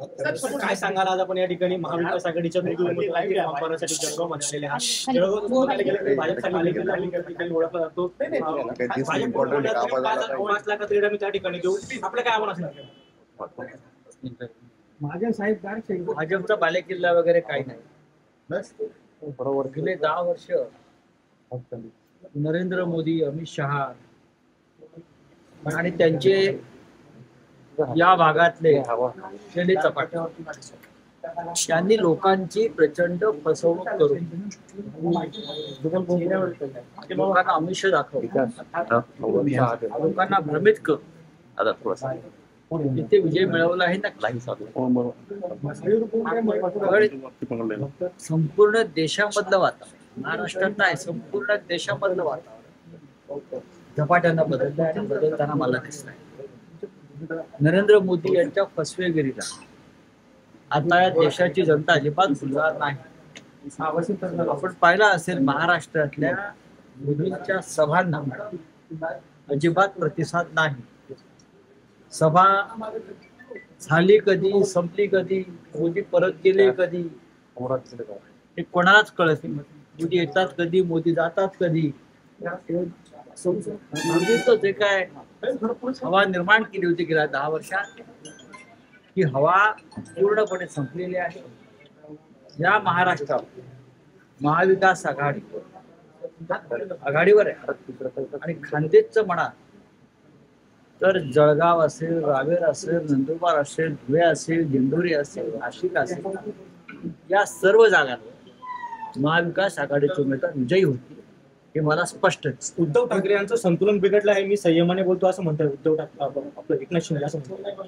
काय सांगाल आज आपण या ठिकाणी महाविकास आघाडीच्या उमेदवारासाठी जळगाव मध्ये आलेले आहात. जळगाव भाजपचा ठिकाणी ओळखला जातो. भाजप 5 लाखात लीड आम्ही त्या ठिकाणी देऊ. आपलं काय आव्हान असणार? माझ्या साहेब भाजपचा बालेकिल्ला वगैरे काही नाही. बरोबर गेले 10 वर्ष नरेंद्र मोदी, अमित शहा आणि त्यांचे या भागातले शेले चपाटे त्यांनी लोकांची प्रचंड फसवणूक करून लोकांना आमिष दाखवून लोकांना भ्रमित करून तिथे विजय मिळवला आहे ना. संपूर्ण देशामधलं वातावरण महाराष्ट्रात नाही, संपूर्ण देशामधलं वातावरण झपाट्यानं बदललं आणि बदलताना मला दिसलंय. नरेंद्र मोदी यांच्या फसवेगिरीला आता या देशाची जनता अजिबात भुलणार नाही. आपण पाहिलं असेल महाराष्ट्रातल्या मोदींच्या सभांना अजिबात प्रतिसाद नाही. सभा झाली कधी, संपली कधी, मोदी परत गेले कधी, हे कोणालाच कळत नाही. मोदी येतात कधी, मोदी जातात कधी. मोदीचं जे काय हवा निर्माण केली होती गेल्या 10 वर्षात, ही हवा पूर्णपणे संपलेली आहे. या महाराष्ट्रात महाविकास आघाडीवर आहे. आणि खान्देशचं म्हणा तर जळगाव असेल, रावेर असेल, नंदुरबार असेल, धुळे असेल, दिंडोरी असेल, नाशिक असेल, या सर्व जागांवर महाविकास आघाडीचे उमेदवार विजयी होती हे मला स्पष्ट आहे. उद्धव ठाकरे यांचं संतुलन बिघडलं आहे, मी संयमाने बोलतो असं म्हणतात उद्धव ठाकरे. आपलं एकनाथ शिंदे असं म्हणतात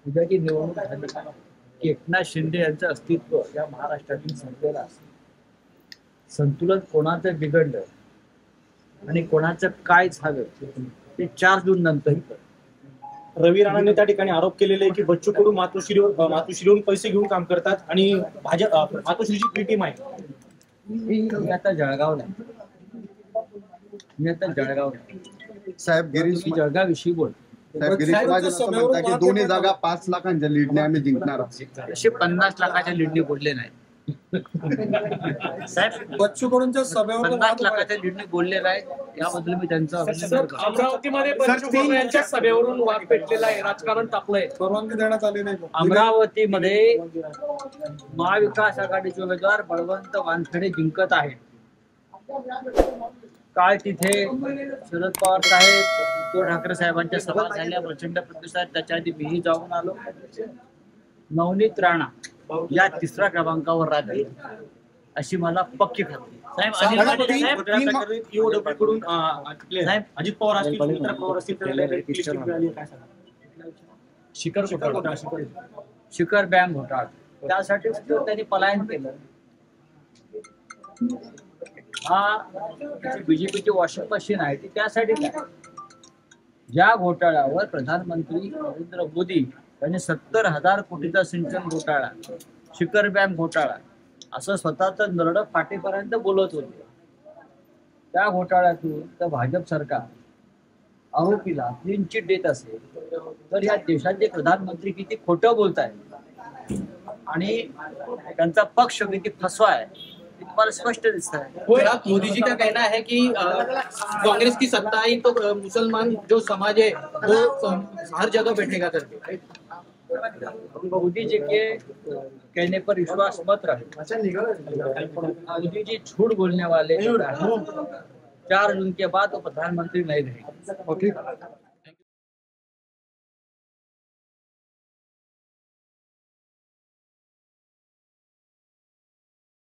उद्याची निवडणूक झाली की एकनाथ शिंदे यांचं अस्तित्व या महाराष्ट्रातील संपलेलं असेल. संतुलन कोणाचं बिघडलं आणि कोणाचं काय झालं ते 4 जून नंतर. रवी राणाने त्या ठिकाणी आरोप केलेले की बच्चू कडू मातोश्रीवरून पैसे घेऊन काम करतात आणि भाजप मातोश्रीची पी टीम आहे. मी आता जळगावला साहेब गिरीश जळगाव विषयी बोल. साहेब गिरीश महाजन असं म्हणतात की दोन्ही जागा 5 लाखांच्या लीडने आम्ही जिंकणार आहोत. असे 50 लाखाच्या लीडने बोलले नाही साहेब. बच्चू कडूंच्या सभेवर 50 लाखाच्या लीडने बोलले नाही, याबद्दल मी त्यांचा अभिनंदन करतो. अमरावतीमध्ये बच्चू कडू यांच्या सभेवरून वाद पेटलेला आहे, राजकारण तापलंय. परवानगी देण्यात आली नाही. अमरावतीमध्ये महाविकास आघाडीचे उमेदवार बळवंत वानखेडे जिंकत आहेत. काल तिथे शरद पवार साहेब, उद्धव ठाकरे साहेबांच्या सभा झाल्या, प्रचंड प्रतिसाद. त्याच्या आधी मीही जाऊन आलो. नवनीत राणा या 3ऱ्या क्रमांकावर राहतील अशी मला पक्की खात्री. अजित पवार असतील, सुमित्रा पवार असतील, शिखर बँक घोटाळा, त्यासाठी त्यांनी पलायन केलं. हा बीजेपीची वॉशिंग मशीन आहे ती त्यासाठी काय. ज्या घोटाळ्यावर प्रधानमंत्री नरेंद्र मोदी यांनी 70,000 कोटीचा सिंचन घोटाळा, शिखर बँक घोटाळा असं स्वतःच नरड फाटेपर्यंत बोलत होते, त्या घोटाळ्यातून तर भाजप सरकार आरोपीला क्लीन चिट देत असेल तर या देशाचे प्रधानमंत्री किती खोटं बोलत आहेत आणि त्यांचा पक्ष किती फसवा आहे तुम्हाला स्पष्ट दिसत है. मोदी जी का कहना है कि कांग्रेस की सत्ता आई तो मुसलमान जो समाज है वो हर जगह बैठेगा करके. मोदी जी के कहने पर विश्वास मत रहे. मोदी जी झूठ बोलने वाले 4 जून के बाद वो प्रधानमंत्री नहीं रहेंगे.